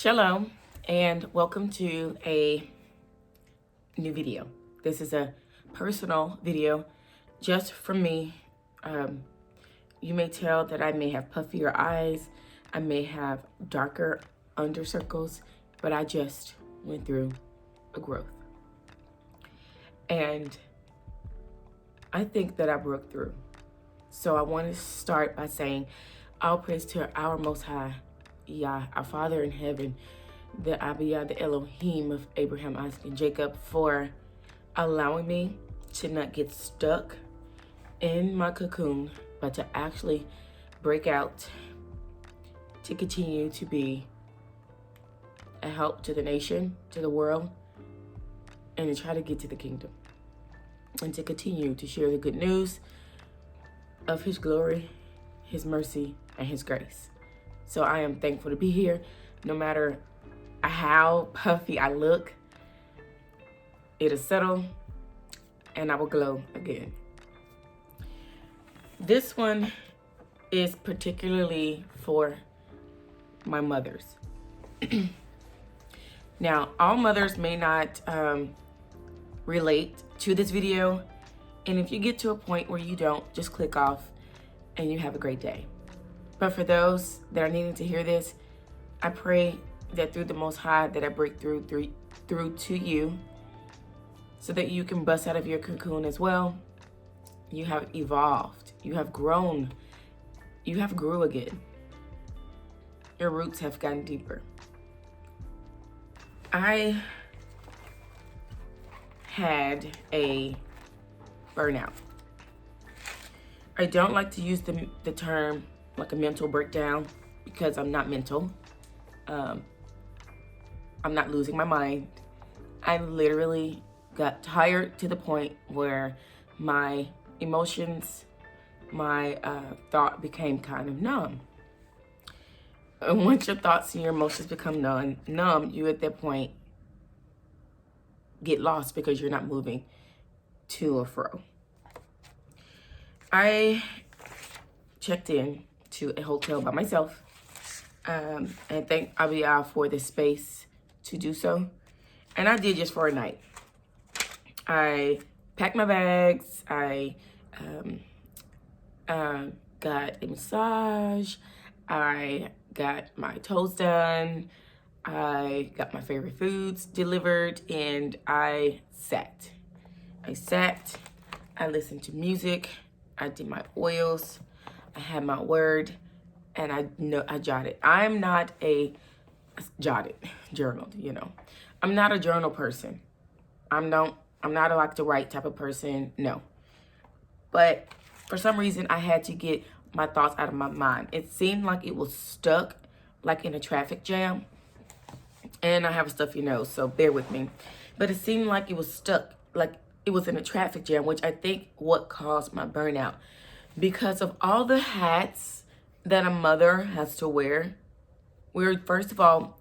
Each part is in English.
Shalom and welcome to a new video. This is a personal video just from me. You may tell that I may have puffier eyes, I may have darker under circles, but I just went through a growth. And I think that I broke through. So I want to start by saying, all praise to our Most High, Yah, our Father in heaven, the Abiyah, the Elohim of Abraham, Isaac, and Jacob, for allowing me to not get stuck in my cocoon, but to actually break out, to continue to be a help to the nation, to the world, and to try to get to the kingdom, and to continue to share the good news of His glory, His mercy, and His grace. So I am thankful to be here, no matter how puffy I look. It'll settle, and I will glow again. This one is particularly for my mothers. Now, all mothers may not relate to this video, and if you get to a point where you don't, just click off and you have a great day. But for those that are needing to hear this, I pray that through the Most High that I break through to you, so that you can bust out of your cocoon as well. You have evolved, you have grown, you have grew again. Your roots have gotten deeper. I had a burnout. I don't like to use the term like a mental breakdown, because I'm not mental. I'm not losing my mind. I literally got tired to the point where my emotions, my thought became kind of numb. And once your thoughts and your emotions become numb, you at that point get lost because you're not moving to or fro. I checked in to a hotel by myself, and thank Abiyah for the space to do so. And I did just for a night. I packed my bags, I got a massage, I got my toes done, I got my favorite foods delivered, and I sat. I listened to music, I did my oils, I had my word, and I jotted. I'm not a journaled, you know. I'm not a journal person. I'm not a like to write type of person, no. But for some reason, I had to get my thoughts out of my mind. It seemed like it was stuck, like in a traffic jam. And I have a stuffy nose, so bear with me. But it seemed like it was stuck, like it was in a traffic jam, which I think what caused my burnout. Because of all the hats that a mother has to wear, first of all,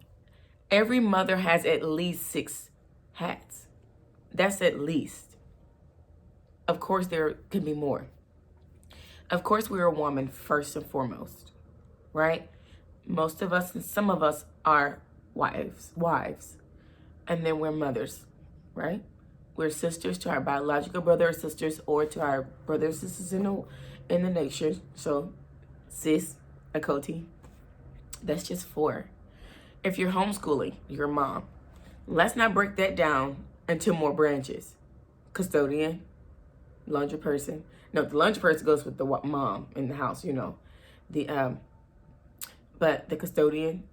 every mother has at least 6 hats. That's at least. Of course, there can be more. Of course, we're a woman first and foremost, right? Most of us and some of us are wives, and then we're mothers, right? We're sisters to our biological brother or sisters, or to our brothers and sisters in the nation. So, sis, Akoti, that's just 4. If you're homeschooling, you're a mom. Let's not break that down into more branches. Custodian, laundry person. No, the laundry person goes with the mom in the house, you know. But the custodian,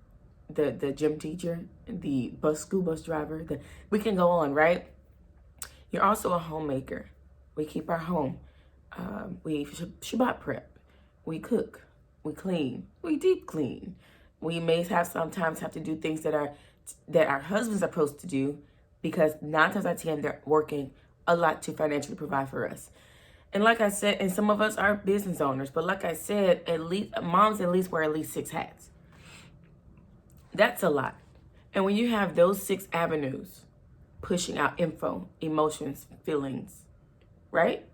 the gym teacher, the school bus driver, we can go on, right? You're also a homemaker. We keep our home. We Shabbat prep. We cook. We clean. We deep clean. We may sometimes have to do things that our husbands are supposed to do, because 9 times out of 10 they're working a lot to financially provide for us. And like I said, and some of us are business owners, but like I said, moms at least wear at least 6 hats. That's a lot. And when you have those 6 avenues pushing out info, emotions, feelings, right?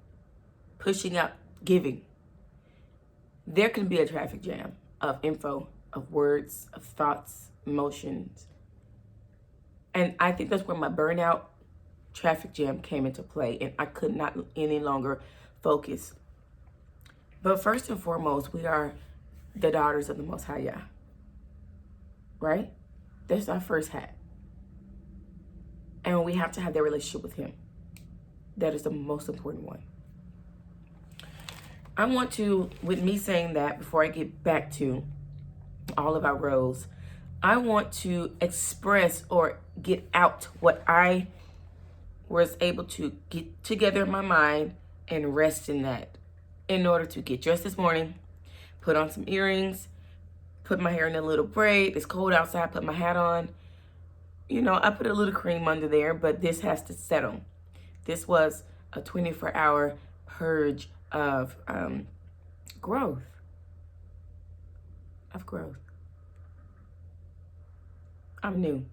Pushing out giving, there can be a traffic jam of info, of words, of thoughts, emotions. And I think that's where my burnout traffic jam came into play, and I could not any longer focus. But first and foremost, we are the daughters of the Most High Yah, right? That's our first hat. And we have to have that relationship with him. That is the most important one. I want to, with me saying that, before I get back to all of our roles, I want to express or get out what I was able to get together in my mind and rest in that, in order to get dressed this morning, put on some earrings, put my hair in a little braid. It's cold outside, put my hat on. You know, I put a little cream under there, but this has to settle. This was a 24-hour purge of growth. I'm new,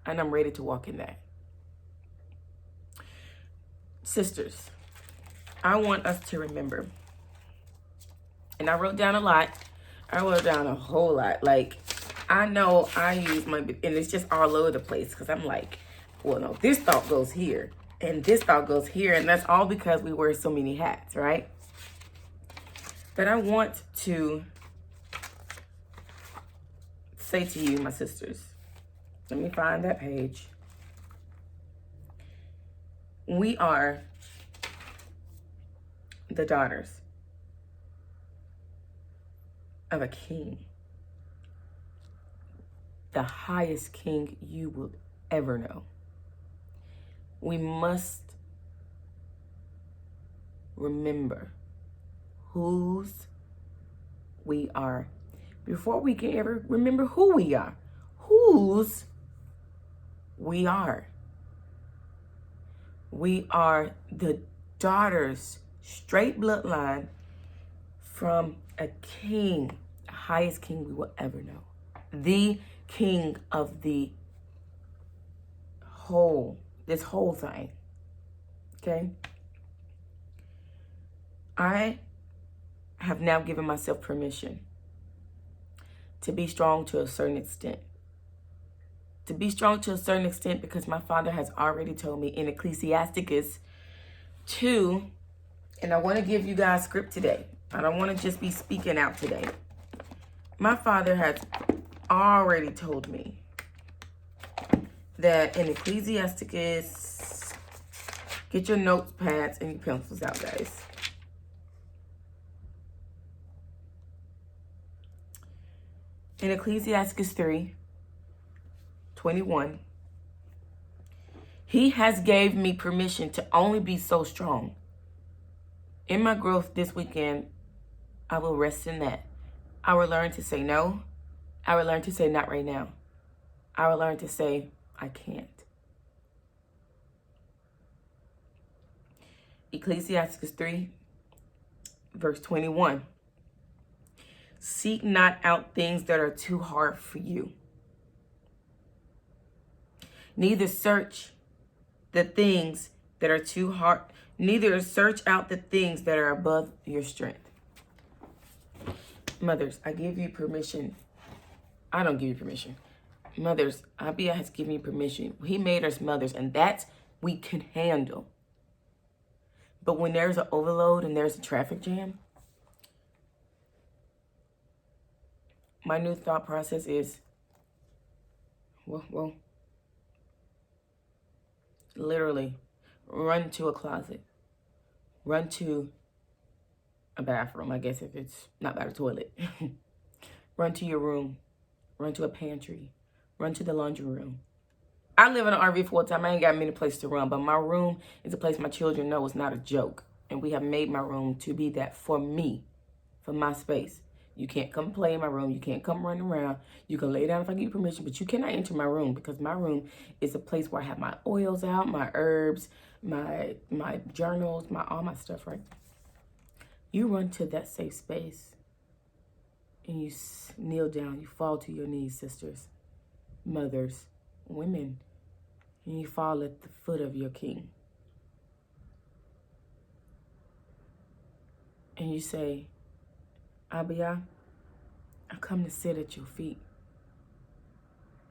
and I'm ready to walk in that. Sisters, I want us to remember, and I wrote down a lot. I wrote down a whole lot. Like, I know I use my, and it's just all over the place, because I'm like, well, no, this thought goes here, and this thought goes here, and that's all because we wear so many hats, right? But I want to say to you, my sisters, let me find that page. We are the daughters of a king, the highest king you will ever know. We must remember whose we are before we can ever remember who we are, whose we are. We are the daughters, straight bloodline from a king, the highest king we will ever know. The king of this whole thing, okay? I have now given myself permission to be strong to a certain extent. To be strong to a certain extent because my father has already told me in Ecclesiasticus 2, and I want to give you guys script today. I don't want to just be speaking out today. My father has already told me that in Ecclesiasticus, get your notepads and your pencils out, guys. In Ecclesiasticus 3:21, he has gave me permission to only be so strong. In my growth this weekend, I will rest in that. I will learn to say no. I will learn to say not right now. I will learn to say I can't. Ecclesiasticus 3:21. Seek not out things that are too hard for you. Neither search the things that are too hard. Neither search out the things that are above your strength. Mothers, I give you permission. I don't give you permission. Mothers, Abia has given you permission. He made us mothers, and that we can handle. But when there's an overload and there's a traffic jam, my new thought process is, well, literally, run to a closet. Run to a bathroom, I guess, if it's not by the toilet. Run to your room. Run to a pantry. Run to the laundry room. I live in an RV full-time. I ain't got many places to run, but my room is a place my children know is not a joke. And we have made my room to be that for me, for my space. You can't come play in my room. You can't come run around. You can lay down if I give you permission, but you cannot enter my room because my room is a place where I have my oils out, my herbs, my journals, all my stuff, right? You run to that safe space and you kneel down. You fall to your knees, sisters, mothers, women, and you fall at the foot of your king. And you say, Abia, I come to sit at your feet.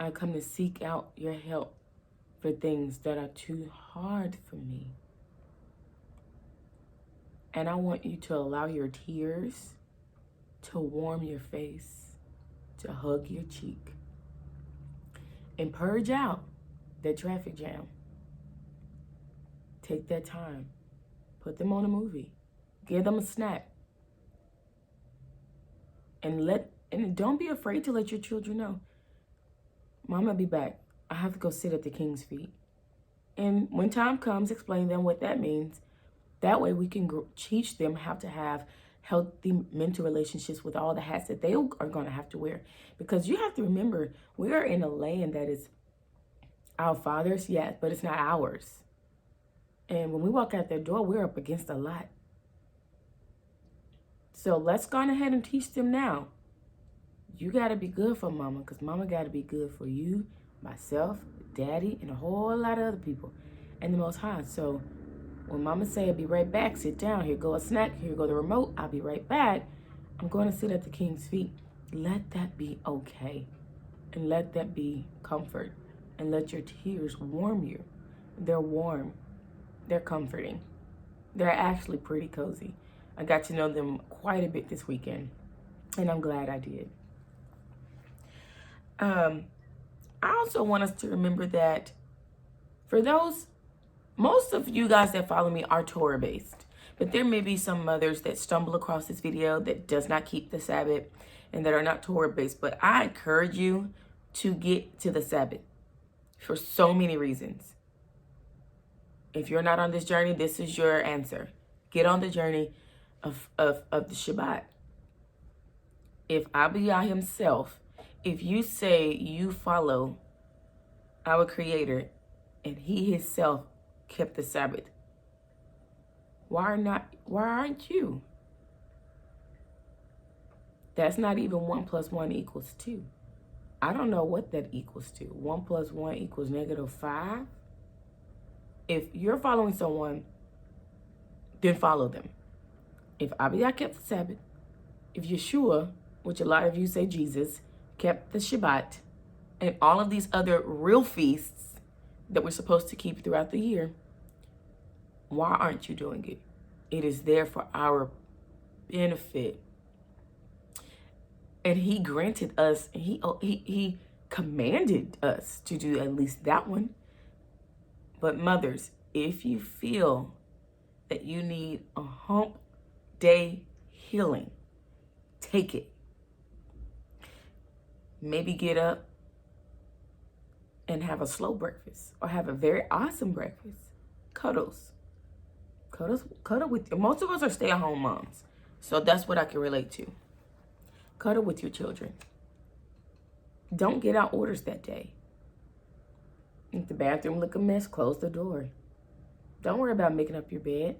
I come to seek out your help for things that are too hard for me. And I want you to allow your tears to warm your face, to hug your cheek, and purge out that traffic jam. Take that time. Put them on a movie. Give them a snack. And don't be afraid to let your children know, Mama be back. I have to go sit at the King's feet. And when time comes, explain them what that means. That way we can teach them how to have healthy mental relationships with all the hats that they are going to have to wear. Because you have to remember, we are in a land that is our Father's, yes, but it's not ours. And when we walk out that door, we're up against a lot. So let's go ahead and teach them now. You got to be good for Mama, because Mama got to be good for you, myself, Daddy, and a whole lot of other people, and the Most High. So when Mama say, I'll be right back, sit down, here go a snack, here go the remote, I'll be right back, I'm going to sit at the King's feet. Let that be okay, and let that be comfort, and let your tears warm you. They're warm. They're comforting. They're actually pretty cozy. I got to know them quite a bit this weekend, and I'm glad I did. I also want us to remember that for those, most of you guys that follow me are Torah-based, but there may be some mothers that stumble across this video that does not keep the Sabbath and that are not Torah-based, but I encourage you to get to the Sabbath for so many reasons. If you're not on this journey, this is your answer. Get on the journey of the Shabbat. If Abiyah himself, if you say you follow our Creator and he himself kept the Sabbath, why aren't you? That's not even 1 + 1 = 2. I don't know what that equals to. 1 + 1 = -5. If you're following someone, then follow them. If Abiyah kept the Sabbath, if Yeshua, which a lot of you say Jesus, kept the Shabbat, and all of these other real feasts that we're supposed to keep throughout the year, why aren't you doing it? It is there for our benefit. And he granted us, and he commanded us to do at least that one. But mothers, if you feel that you need a hump day healing, take it. Maybe get up and have a slow breakfast or have a very awesome breakfast. Cuddle with you. Most of us are stay-at-home moms, so that's what I can relate to. Cuddle with your children. Don't get out orders that day. If the bathroom look a mess, close the door. Don't worry about making up your bed,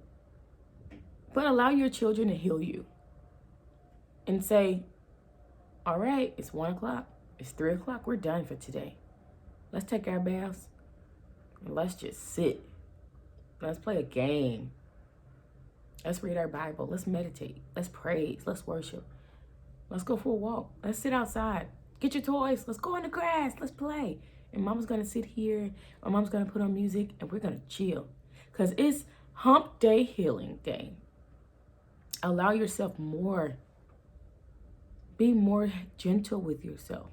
but allow your children to heal you and say, all right, it's 1 o'clock. It's 3 o'clock. We're done for today. Let's take our baths and let's just sit. Let's play a game. Let's read our Bible. Let's meditate. Let's praise. Let's worship. Let's go for a walk. Let's sit outside. Get your toys. Let's go in the grass. Let's play. And Mama's going to sit here. Or Mom's going to put on music. And we're going to chill. Because it's Hump Day Healing Day. Allow yourself more. Be more gentle with yourself.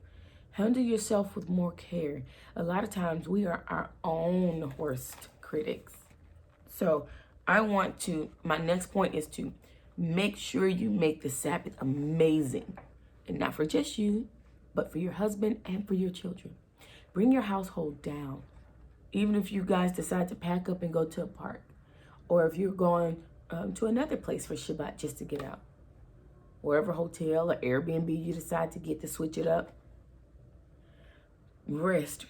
Handle yourself with more care. A lot of times we are our own worst critics. So my next point is to make sure you make the Sabbath amazing. And not for just you, but for your husband and for your children. Bring your household down. Even if you guys decide to pack up and go to a park. Or if you're going to another place for Shabbat just to get out. Wherever hotel or Airbnb you decide to get to switch it up. Rest.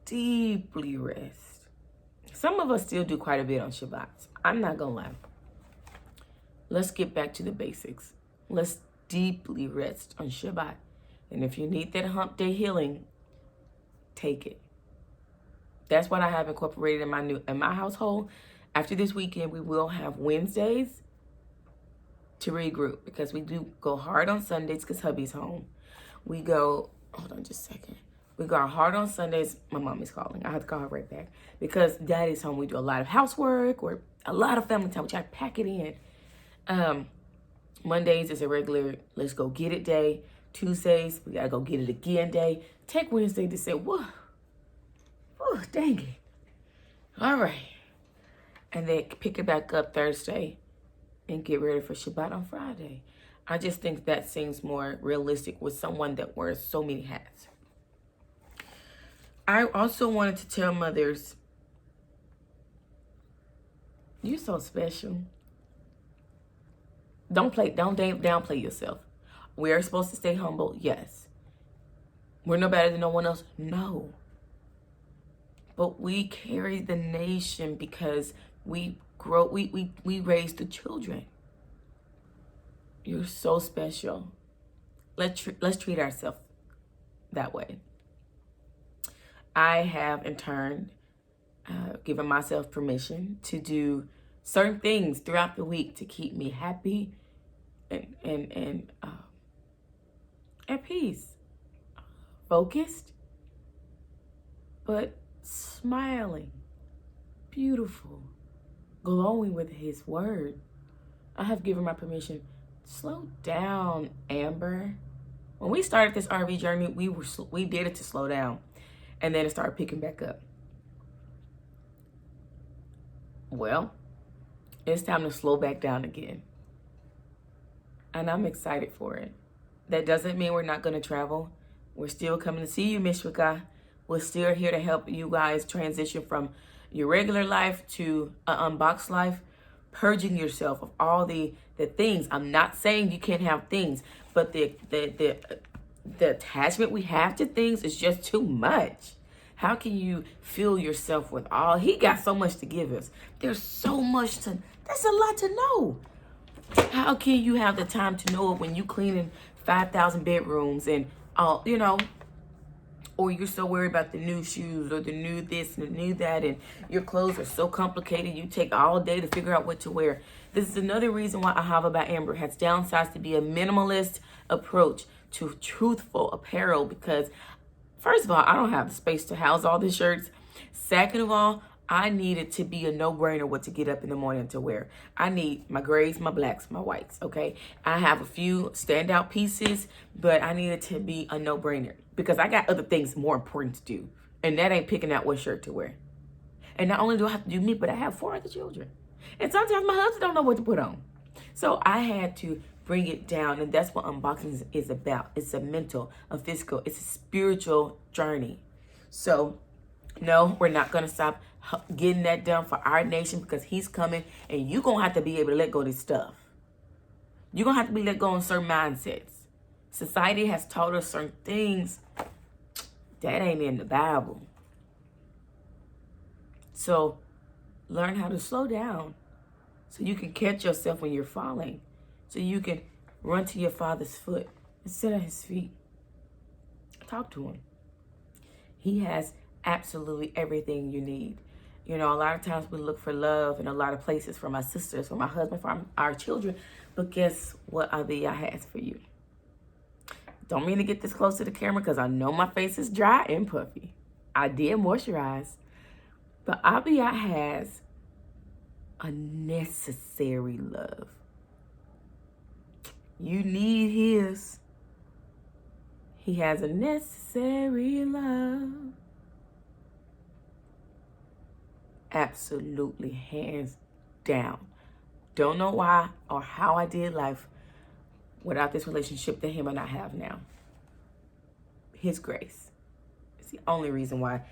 Deeply rest. Some of us still do quite a bit on Shabbats. I'm not going to lie. Let's get back to the basics. Let's deeply rest on Shabbat. And if you need that hump day healing, take it. That's what I have incorporated in my household. After this weekend, we will have Wednesdays to regroup because we do go hard on Sundays because hubby's home. We go, hold on just a second. We go hard on Sundays. My mom is calling. I have to call her right back. Because daddy's home. We do a lot of housework or a lot of family time, which I pack it in. Mondays is a regular let's go get it day. Tuesdays, we gotta go get it again day. Take Wednesday to say, whoa, dang it. All right. And then pick it back up Thursday and get ready for Shabbat on Friday. I just think that seems more realistic with someone that wears so many hats. I also wanted to tell mothers, you're so special. Don't downplay yourself. We are supposed to stay humble, yes. We're no better than no one else, no. But we carry the nation because we raise the children. You're so special. Let's treat ourselves that way. I have, in turn, given myself permission to do certain things throughout the week to keep me happy and at peace, focused, but smiling, beautiful, glowing with His word. I have given my permission. Slow down, Amber. When we started this RV journey, we did it to slow down, and then it started picking back up. Well, it's time to slow back down again, and I'm excited for it. That doesn't mean we're not going to travel. We're still coming to see you, Mishwaka. We're still here to help you guys transition from your regular life to an unboxed life, purging yourself of all the things. I'm not saying you can't have things, but the attachment we have to things is just too much. How can you fill yourself with all? He got so much to give us. There's so much that's a lot to know. How can you have the time to know it when you cleaning 5,000 bedrooms and all, or you're so worried about the new shoes or the new this and the new that, and your clothes are so complicated you take all day to figure out what to wear. This is another reason why AHAVA by Amber has downsized to be a minimalist approach to truthful apparel, because first of all, I don't have the space to house all these shirts. Second of all, I need it to be a no-brainer what to get up in the morning to wear. I need my grays, my blacks, my whites, okay? I have a few standout pieces, but I need it to be a no-brainer because I got other things more important to do, and that ain't picking out what shirt to wear. And not only do I have to do me, but I have 4 other children. And sometimes my husband don't know what to put on. So I had to bring it down, and that's what unboxing is about. It's a mental, a physical, it's a spiritual journey. So no, we're not going to stop getting that done for our nation because He's coming, and you're going to have to be able to let go of this stuff. You're going to have to be let go of certain mindsets. Society has taught us certain things that ain't in the Bible. So learn how to slow down so you can catch yourself when you're falling, so you can run to your Father's foot and sit at His feet. Talk to Him. He has absolutely everything you need. A lot of times we look for love in a lot of places, from my sisters, from my husband, from our children. But guess what Abiyah has for you? Don't mean to get this close to the camera because I know my face is dry and puffy. I did moisturize. But Abiyah has a necessary love. You need His. He has a necessary love. Absolutely, hands down. Don't know why or how I did life without this relationship that Him and I have now. His grace. It's the only reason why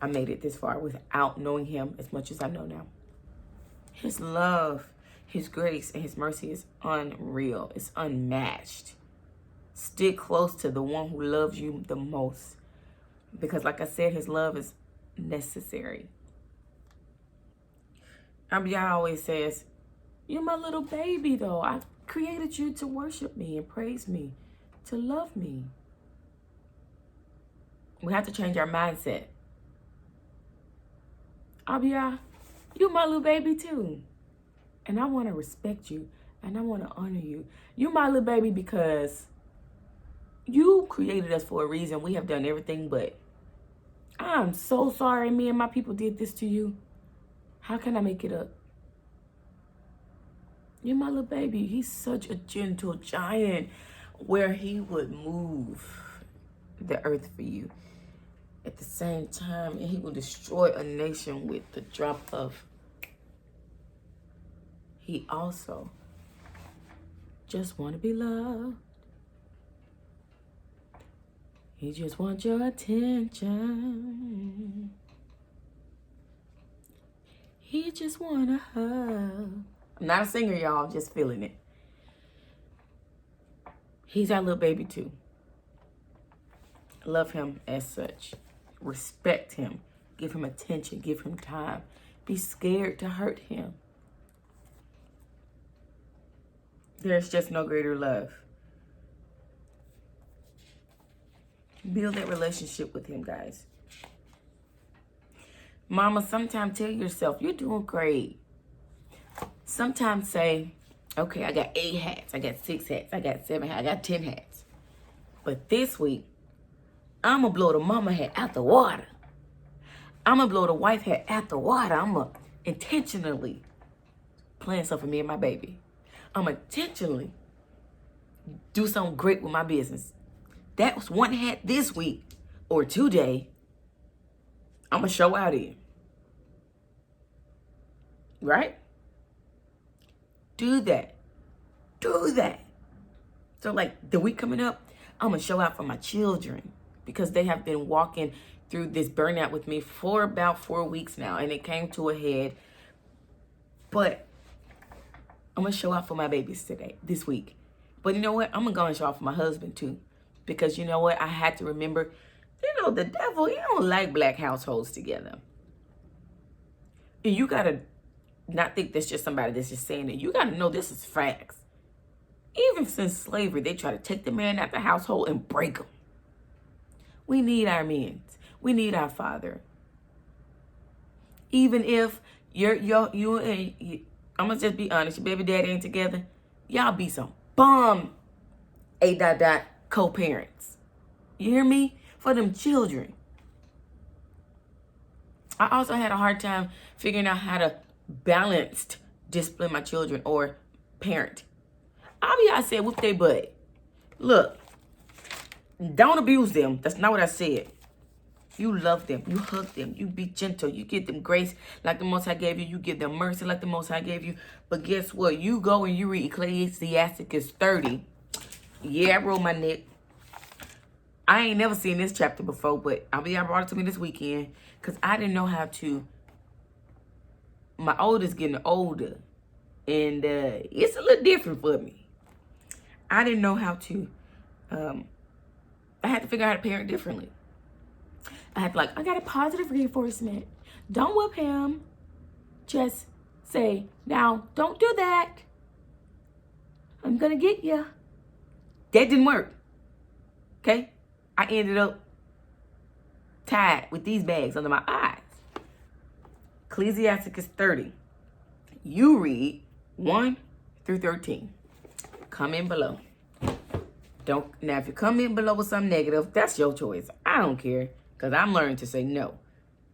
I made it this far without knowing Him as much as I know now. His love, His grace, and His mercy is unreal. It's unmatched. Stick close to the one who loves you the most. Because like I said, His love is necessary. Abiyah always says, you're my little baby though. I created you to worship me and praise me, to love me. We have to change our mindset. Abiyah, you're my little baby too. And I want to respect you and I want to honor you. You're my little baby because you created us for a reason. We have done everything but. I'm so sorry me and my people did this to you. How can I make it up? You're my little baby. He's such a gentle giant where he would move the earth for you at the same time, and he will destroy a nation with the drop of. He also just want to be loved. He just wants your attention. He just want a hug. I'm not a singer, y'all. I'm just feeling it. He's our little baby too. Love him as such. Respect him. Give him attention. Give him time. Be scared to hurt him. There's just no greater love. Build that relationship with him, guys. Mama, sometimes tell yourself, you're doing great. Sometimes say, okay, I got 8 hats. I got 6 hats. I got 7 hats. I got 10 hats. But this week, I'm going to blow the mama hat out the water. I'm going to blow the wife hat out the water. I'm going to intentionally plan something for me and my baby. I'm going to intentionally do something great with my business. That was 1 hat this week or today. I'm going to show out in. Right? Do that. Do that. So like the week coming up, I'm going to show out for my children because they have been walking through this burnout with me for about 4 weeks now, and it came to a head. But I'm going to show out for my babies this week. But you know what? I'm going to go and show out for my husband too. Because you know what? I had to remember, the devil, he don't like black households together. And you got to not think that's just somebody that's just saying it. You got to know this is facts. Even since slavery, they try to take the man out the household and break him. We need our men. We need our father. Even if you and I'm gonna just be honest, your baby daddy ain't together, y'all be some bum co-parents. You hear me? For them children. I also had a hard time figuring out how to balanced discipline my children or parent. I said whoop they butt. Look, don't abuse them. That's not what I said. You love them. You hug them. You be gentle. You give them grace like the Most High gave you. You give them mercy like the Most High gave you. But guess what? You go and you read Ecclesiasticus 30. Yeah, I rolled my neck. I ain't never seen this chapter before, but I brought it to me this weekend because I didn't know how to. My oldest getting older, and it's a little different for me. I didn't know how to. I had to figure out how to parent differently. I had to I got a positive reinforcement. Don't whoop him. Just say, now, don't do that. I'm going to get you. That didn't work. Okay? I ended up tied with these bags under my eyes. Ecclesiasticus 30. You read 1 through 13. Comment below. Now, if you comment below with something negative, that's your choice. I don't care. Because I'm learning to say no.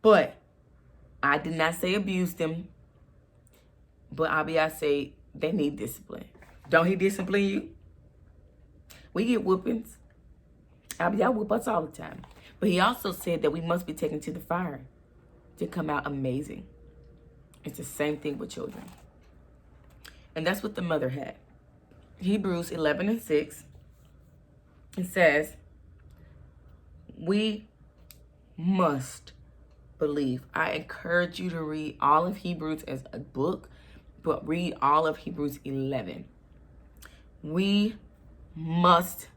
But I did not say abuse them. But I say they need discipline. Don't he discipline you? We get whoopings. I whoop us all the time. But he also said that we must be taken to the fire to come out amazing. It's the same thing with children. And that's what the mother had. Hebrews 11:6. It says, we must believe. I encourage you to read all of Hebrews as a book, but read all of Hebrews 11. We must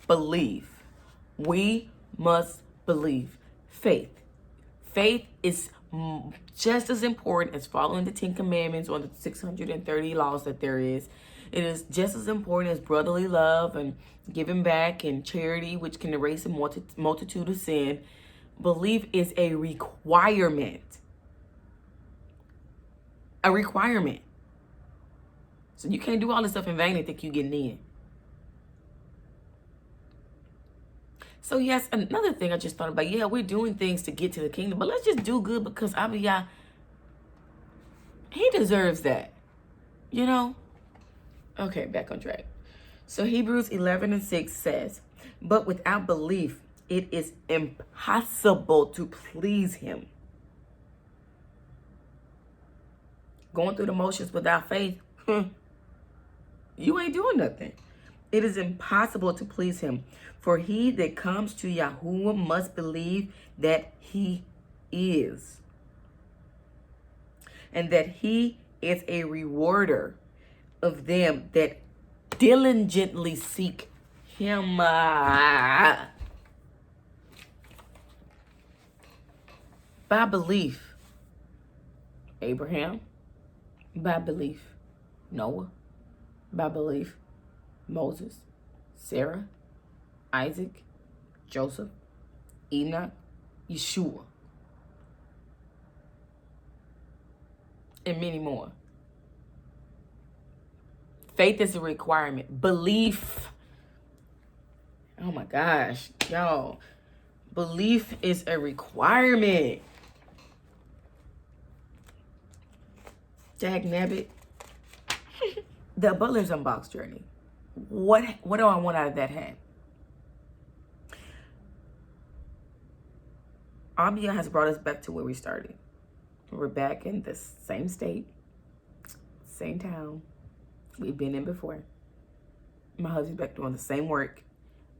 believe. We must believe. Faith. Faith is just as important as following the 10 Commandments or the 630 laws that there is. It is just as important as brotherly love and giving back and charity, which can erase a multitude of sin. Belief is a requirement. A requirement. So you can't do all this stuff in vain and think you're getting in. So yes, another thing I just thought about, yeah, we're doing things to get to the kingdom, but let's just do good because Abiyah, he deserves that, you know? Okay, back on track. So Hebrews 11:6 says, but without belief, it is impossible to please him. Going through the motions without faith, you ain't doing nothing. It is impossible to please him. For he that comes to Yahuwah must believe that he is, and that he is a rewarder of them that diligently seek him. By belief, Abraham. By belief, Noah. By belief, Moses, Sarah, Isaac, Joseph, Enoch, Yeshua, and many more. Faith is a requirement. Belief. Oh my gosh, y'all. Belief is a requirement. Dag nabbit. The Butler's Unboxed journey. What do I want out of that hat? Abiyah has brought us back to where we started. We're back in the same state, same town we've been in before. My husband's back doing the same work,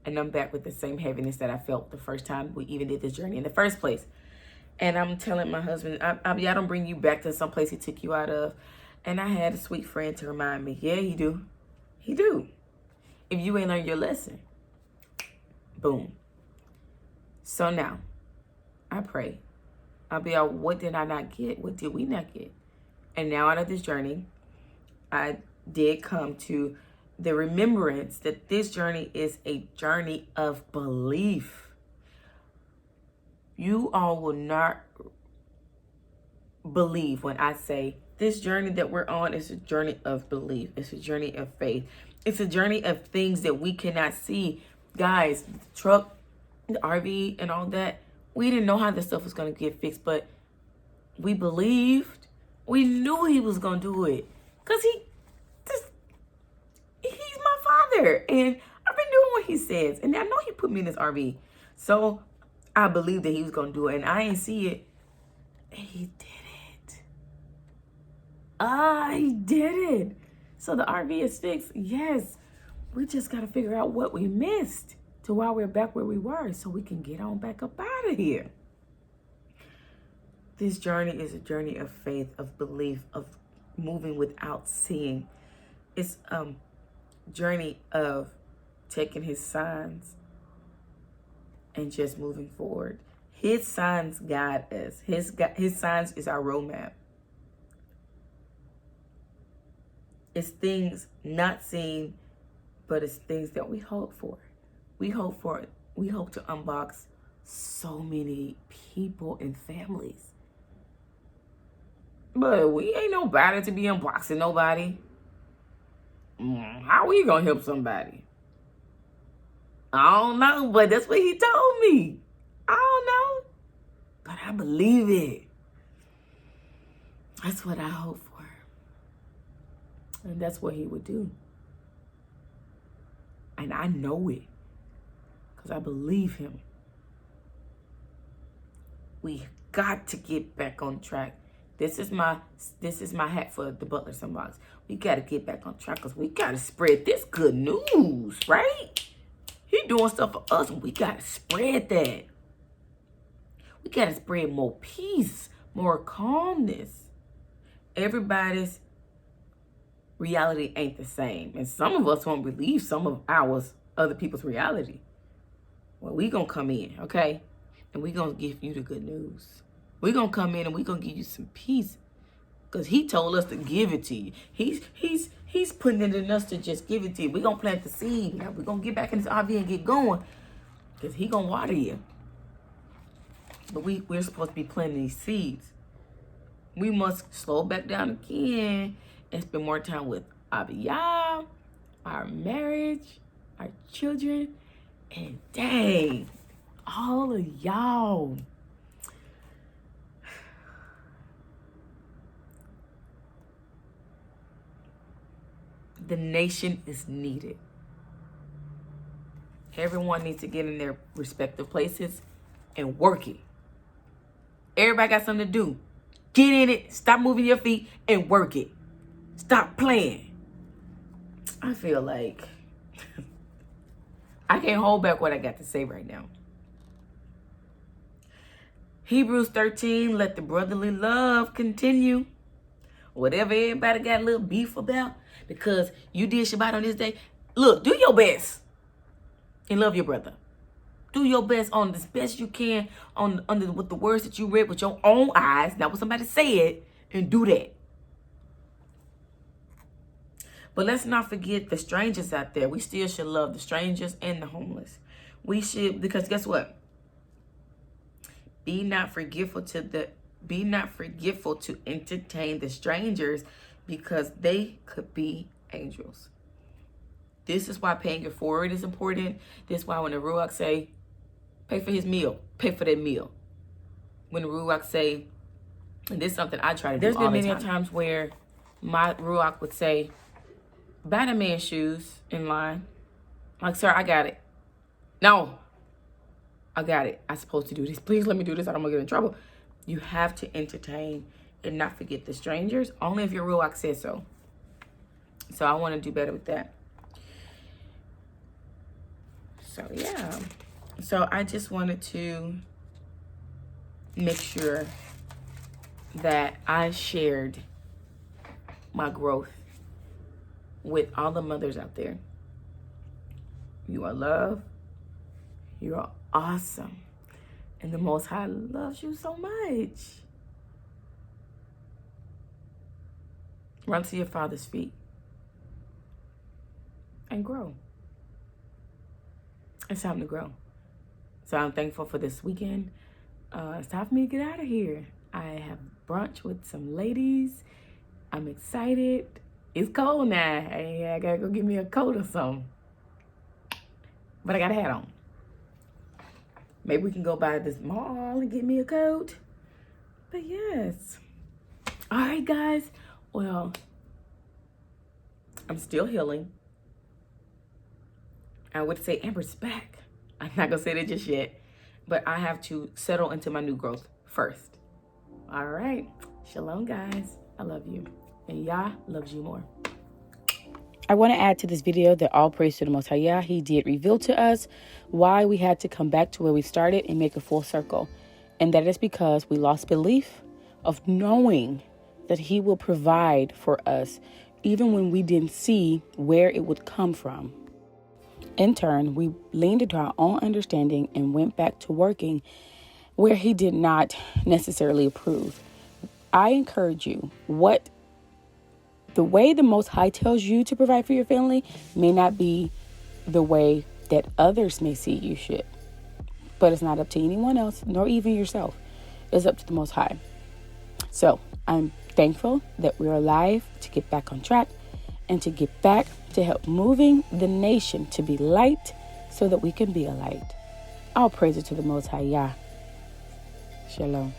and I'm back with the same heaviness that I felt the first time we even did this journey in the first place. And I'm telling my husband, Abiyah, I don't bring you back to some place he took you out of. And I had a sweet friend to remind me, yeah, he do. He do. If you ain't learned your lesson. Boom. So now, I pray. Abiyah, what did I not get? What did we not get? And now out of this journey, I did come to the remembrance that this journey is a journey of belief. You all will not believe when I say this journey that we're on is a journey of belief. It's a journey of faith. It's a journey of things that we cannot see. Guys, the truck, the RV, and all that, we didn't know how this stuff was going to get fixed, but we believed. We knew he was going to do it because he's my father, and I've been doing what he says, and I know he put me in this RV, so I believed that he was going to do it, and I ain't see it, and he did it. He did it. So the RV is fixed. Yes, we just got to figure out what we missed to why we're back where we were so we can get on back up out of here. This journey is a journey of faith, of belief, of moving without seeing. It's a journey of taking his signs and just moving forward. His signs guide us. His signs is our roadmap. It's things not seen, but it's things that we hope for. We hope to unbox so many people and families. But we ain't nobody to be unboxing nobody. How we gonna help somebody? I don't know, but that's what he told me. I don't know, but I believe it. That's what I hope for. And that's what he would do. And I know it because I believe him. We got to get back on track. This is my hat for the Butler's Unboxed. We got to get back on track because we got to spread this good news, right? He doing stuff for us, and we got to spread that. We got to spread more peace, more calmness. Everybody's reality ain't the same. And some of us won't believe some of other people's reality. Well, we going to come in, okay? And we going to give you the good news. We're going to come in and we're going to give you some peace. Because he told us to give it to you. He's putting it in us to just give it to you. We're going to plant the seed. Now we're going to get back in this RV and get going. Because he going to water you. But we're supposed to be planting these seeds. We must slow back down again and spend more time with Abiyah, our marriage, our children, And dang, all of y'all. The nation is needed. Everyone needs to get in their respective places and work it. Everybody got something to do. Get in it. Stop moving your feet and work it. Stop playing. I feel like I can't hold back what I got to say right now. Hebrews 13, let the brotherly love continue. Whatever everybody got a little beef about, because you did Shabbat on this day, look, do your best and love your brother. Do your best on as best you can with the words that you read with your own eyes, not what somebody said, and do that. But let's not forget the strangers out there. We still should love the strangers and the homeless. We should, because guess what? Be not forgetful to entertain the strangers, because they could be angels. This is why paying it forward is important. This is why when the Ruach say, pay for his meal, pay for that meal. When the Ruach say, and this is something I try to do all the time. There's been many times where my Ruach would say, buy the man's shoes in line. Like, sir, I got it. No, I got it. I'm supposed to do this. Please let me do this. I don't want to get in trouble. You have to entertain and not forget the strangers, only if your Ruach says so. So I want to do better with that. So, yeah. So I just wanted to make sure that I shared my growth with all the mothers out there. You are loved. You are awesome. And the Most High loves you so much. Run to your Father's feet and grow. It's time to grow. So I'm thankful for this weekend. It's time for me to get out of here. I have brunch with some ladies. I'm excited. It's cold now. I gotta go get me a coat or something. But I got a hat on. Maybe we can go by this mall and get me a coat. But yes. All right, guys. Well, I'm still healing. I would say Amber's back. I'm not going to say that just yet. But I have to settle into my new growth first. All right. Shalom, guys. I love you. And Yah loves you more. I want to add to this video that all praise to the Most High Yah. He did reveal to us why we had to come back to where we started and make a full circle. And that is because we lost belief of knowing that He will provide for us, even when we didn't see where it would come from. In turn, we leaned into our own understanding and went back to working where He did not necessarily approve. I encourage you, the way the Most High tells you to provide for your family may not be the way that others may see you should. But it's not up to anyone else, nor even yourself. It's up to the Most High. So I'm thankful that we're alive to get back on track and to get back to help moving the nation to be light so that we can be a light. All praises to the Most High Yah. Shalom.